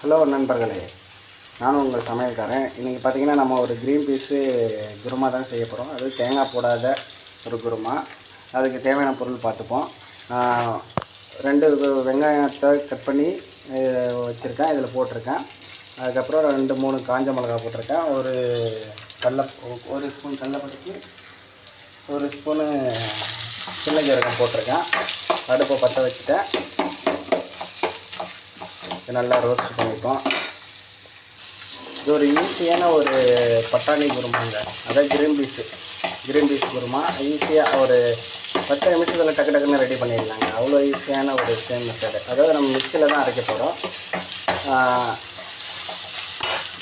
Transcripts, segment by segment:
Hello நண்பர்களே, நானும் உங்கள் சமையல்காரன். இன்றைக்கி பார்த்திங்கன்னா நம்ம ஒரு க்ரீன் பீஸு குருமா தான் செய்ய போகிறோம். அது தேங்காய் போடாத ஒரு குருமா. அதுக்கு தேவையான பொருள் பார்த்துப்போம். 2 வெங்காயத்தை கட் பண்ணி வச்சுருக்கேன், இதில் போட்டிருக்கேன். அதுக்கப்புறம் 2-3 காஞ்ச மிளகா போட்டிருக்கேன். ஒரு ஸ்பூன் கடலைப்பருப்பு, 1 ஸ்பூனு சின்ன ஜீரகம் போட்டிருக்கேன். அடுப்பை பற்ற வச்சுட்டேன். நல்லா ரோஸ்ட் பண்ணிப்போம். இது ஒரு ஈஸியான ஒரு பட்டாணி குருமாங்க. அதாவது க்ரீன் பீஸ் குருமா. ஈஸியாக ஒரு 10 நிமிஷத்தில் டக்கு டக்குன்னு ரெடி பண்ணிடலாங்க. அவ்வளோ ஈஸியான ஒரு சேம் மெத்தடு. அதாவது நம்ம மிக்சியில் தான் அரைக்க போகிறோம்.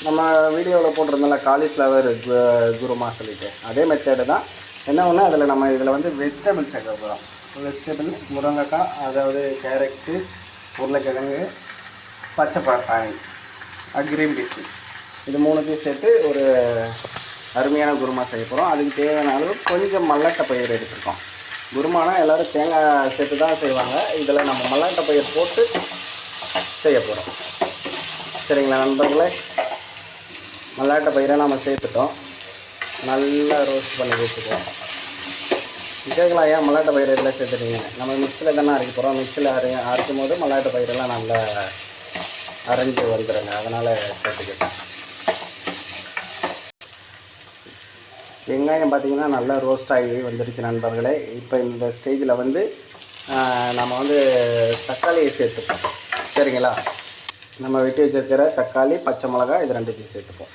நம்ம வீடியோவில் போட்டிருந்தோம்ல காலிஃப்ளவர் குருமா சொல்லிவிட்டு, அதே மெத்தடு தான். என்ன ஒன்று, இதில் வந்து வெஜிடபிள்ஸ் சேர்க்க போகிறோம். வெஜிடபிள் முருங்கைக்காய், அதாவது கேரட்டு, உருளைக்கிழங்கு, பச்சை பட்டாணி, க்ரீன் பீஸ், இது 3 சேர்த்து ஒரு அருமையான குருமா செய்ய போகிறோம். அதுக்கு தேவையான அளவு கொஞ்சம் மல்லாட்டை பயிர் எடுத்துருக்கோம். குருமானா எல்லோரும் தேங்காய் சேர்த்து தான் செய்வாங்க. இதில் நம்ம மல்லாட்டை பயிர் போட்டு செய்ய போகிறோம். சரிங்களா நண்பர்களே? மல்லாட்டை பயிரை நம்ம சேர்த்துட்டோம். நல்லா ரோஸ்ட் பண்ணி வச்சுக்குவோம். கேட்கலாம், ஏன் மல்லாட்டை பயிர் இதில் சேர்த்துட்டீங்க? நம்ம மிக்சியில் தானே அரைக்க போகிறோம். மிக்சியில் அரைக்கும் போது மல்லாட்டை பயிரெல்லாம் நல்லா அரைஞ்சி வந்துடுங்க, அதனால் சேர்த்துக்கிட்டேன். வெங்காயம் பார்த்திங்கன்னா நல்லா ரோஸ்ட் ஆகி வந்துடுச்சு நண்பர்களே. இப்போ இந்த ஸ்டேஜில் வந்து நம்ம வந்து தக்காளியை சேர்த்துப்போம். சரிங்களா? நம்ம வெட்டி வச்சுருக்கிற தக்காளி, பச்சை மிளகாய், இது 2 சேர்த்துப்போம்.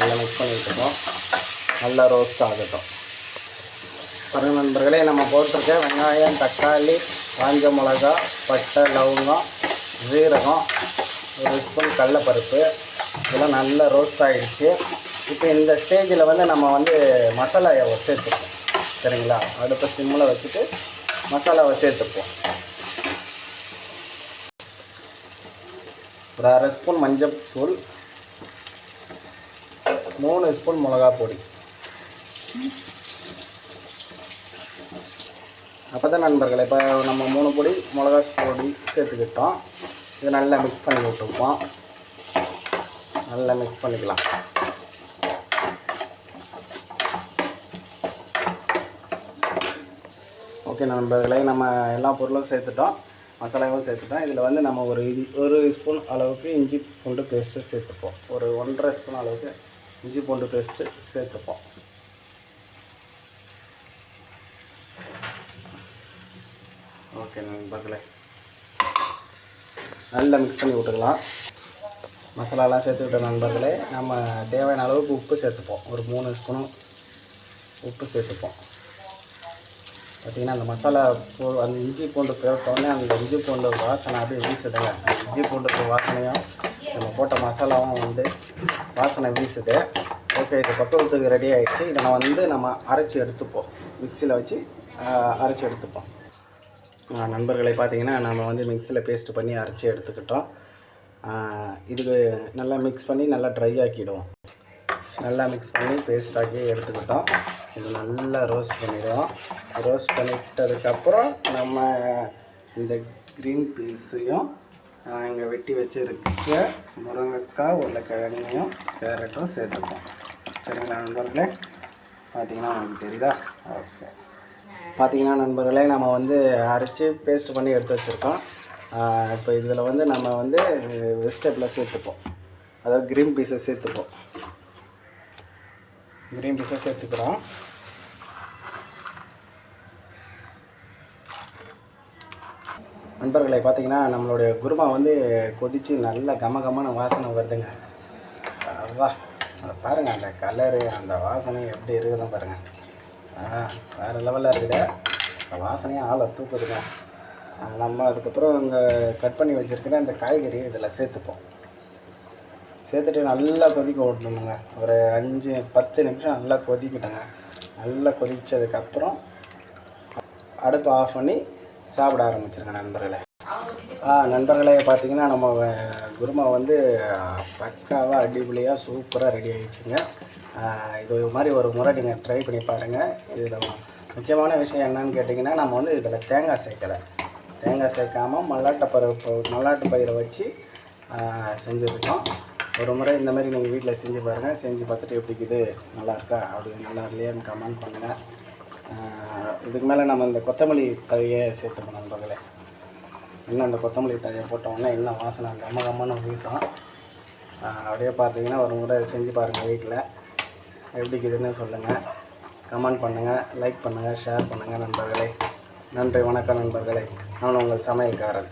நல்லா மிக்ஸ் பண்ணி வச்சுப்போம். நல்லா ரோஸ்ட் ஆகட்டும். பாருங்கள் நண்பர்களே, நம்ம போட்டிருக்க வெங்காயம், தக்காளி, காஞ்ச மிளகா, பட்டை, லவங்கம், ஜீரகம், 1 ஸ்பூன் கடலைப்பருப்பு, இதெல்லாம் நல்லா ரோஸ்ட் ஆகிடுச்சு. இப்போ இந்த ஸ்டேஜில் வந்து நம்ம வந்து மசாலாவை சேர்த்துப்போம். சரிங்களா? அடுப்பை சிம்மில் வச்சுட்டு மசாலாவை சேர்த்துப்போம். ஒரு 1/2 ஸ்பூன் மஞ்சள் தூள், 3 ஸ்பூன் மிளகா பொடி. அப்போ தான் நண்பர்களே, இப்போ நம்ம 3 பொடி மிளகா பொடி சேர்த்துக்கிட்டோம். இது நல்லா மிக்ஸ் பண்ணி விட்டுப்போம். நல்லா மிக்ஸ் பண்ணிக்கலாம். ஓகே நண்பர்களே, நம்ம எல்லா பொருளும் சேர்த்துட்டோம், மசாலாவும் சேர்த்துட்டோம். இதில் வந்து நம்ம ஒரு ஸ்பூன் அளவுக்கு இஞ்சி பூண்டு பேஸ்ட்டு சேர்த்துப்போம். ஒரு 1.5 ஸ்பூன் அளவுக்கு இஞ்சி பூண்டு பேஸ்ட்டு சேர்த்துப்போம். ஓகே நண்பர்களே, நல்லா மிக்ஸ் பண்ணி விட்டுக்கலாம். மசாலாலாம் சேர்த்துக்கிட்ட நண்பர்களே, நம்ம தேவையான அளவுக்கு உப்பு சேர்த்துப்போம். ஒரு 3 ஸ்பூன் உப்பு சேர்த்துப்போம். பார்த்திங்கன்னா அந்த மசாலா அந்த இஞ்சி பூண்டு போட்டோடனே அந்த இஞ்சி பூண்டு வாசனை அப்படியே வீசுதுங்க. அந்த இஞ்சி பூண்டு வாசனையும் நம்ம போட்ட மசாலாவும் வந்து வாசனை வீசுது. ஓகே, இது பக்குவத்துக்கு ரெடி ஆகிடுச்சு. இதை நம்ம அரைச்சி எடுத்துப்போம். மிக்சியில் வச்சு அரைச்சி எடுத்துப்போம். நண்பர்களை பார்த்திங்கன்னா நம்ம வந்து மிக்சியில் பேஸ்ட் பண்ணி அரைச்சி எடுத்துக்கிட்டோம். இதுக்கு நல்லா மிக்ஸ் பண்ணி நல்லா ட்ரை ஆக்கிடுவோம். நல்லா மிக்ஸ் பண்ணி பேஸ்ட் ஆக்கி எடுத்துக்கிட்டோம். இது நல்லா ரோஸ்ட் பண்ணிடுவோம். ரோஸ்ட் பண்ணிட்டதுக்கப்புறம் நம்ம இந்த க்ரீன் பீஸையும் இங்கே வெட்டி வச்சுருக்க முருங்கைக்காய், உருளைக்கிழங்கையும், கேரட்டும் சேர்த்துப்போம். சரிங்களா நண்பர்களே? பார்த்திங்கன்னா உங்களுக்கு தெரியுதா? ஓகே, பார்த்திங்கன்னா நண்பர்களே, நம்ம வந்து அரைச்சி பேஸ்ட் பண்ணி எடுத்து வச்சுருக்கோம். இப்போ இதில் வந்து நம்ம வந்து வெஜிடபிளை சேர்த்துப்போம். அதாவது க்ரீன் பீஸை சேர்த்துப்போம். க்ரீன் பீஸை சேர்த்துக்கிறோம். நண்பர்களை பார்த்திங்கன்னா நம்மளுடைய குருமா வந்து கொதித்து நல்ல கமகமான வாசனை வருதுங்க. வா பாருங்கள், அந்த கலரு, அந்த வாசனை எப்படி இருக்குதுன்னு பாருங்கள். வேறு லெவலில் இருக்குது. வாசனையாக ஆளை தூக்குதுங்க. நம்ம அதுக்கப்புறம் இங்கே கட் பண்ணி வச்சுருக்கிற இந்த காய்கறி இதில் சேர்த்துப்போம். சேர்த்துட்டு நல்லா கொதிக்க விடணுங்க. ஒரு 5-10 நிமிஷம் நல்லா கொதிக்கிட்டோங்க. நல்லா கொதித்ததுக்கப்புறம் அடுப்பை ஆஃப் பண்ணி சாப்பிட ஆரம்பிச்சிருங்க நண்பர்களே. நண்பர்களே, பார்த்திங்கன்னா நம்ம குருமா வந்து பக்காவாக அடிப்பொலியாக சூப்பராக ரெடி ஆகிடுச்சுங்க. இது மாதிரி ஒரு முறை நீங்கள் ட்ரை பண்ணி பாருங்கள். இதில் முக்கியமான விஷயம் என்னன்னு கேட்டிங்கன்னா, நம்ம வந்து இதில் தேங்காய் சேர்க்கலை. தேங்காய் சேர்க்காமல் மல்லாட்டு பயிரை வச்சு செஞ்சுருக்கோம். ஒரு முறை இந்த மாதிரி நீங்கள் வீட்டில் செஞ்சு பாருங்கள். செஞ்சு பார்த்துட்டு எப்படி இருக்குது, நல்லா இருக்கா, அப்படி நல்லா இல்லையான்னு கமெண்ட் பண்ணுங்கள். இதுக்கு மேலே நம்ம இந்த கொத்தமல்லி தழையை சேர்த்துக்கணும் நண்பர்களே. இன்னும் அந்த கொத்தமல்லி தழையை போட்டோம்னா இன்னும் வாசனை கம்மன்னு வீசும். அப்படியே பார்த்தீங்கன்னா ஒரு முறை செஞ்சு பாருங்கள் வீட்டில், எப்படி இருக்குதுன்னு சொல்லுங்கள். கமெண்ட் பண்ணுங்கள், லைக் பண்ணுங்கள், ஷேர் பண்ணுங்கள் நண்பர்களே. நன்றி, வணக்கம் நண்பர்களே. நான் உங்கள் சமையல்காரன்.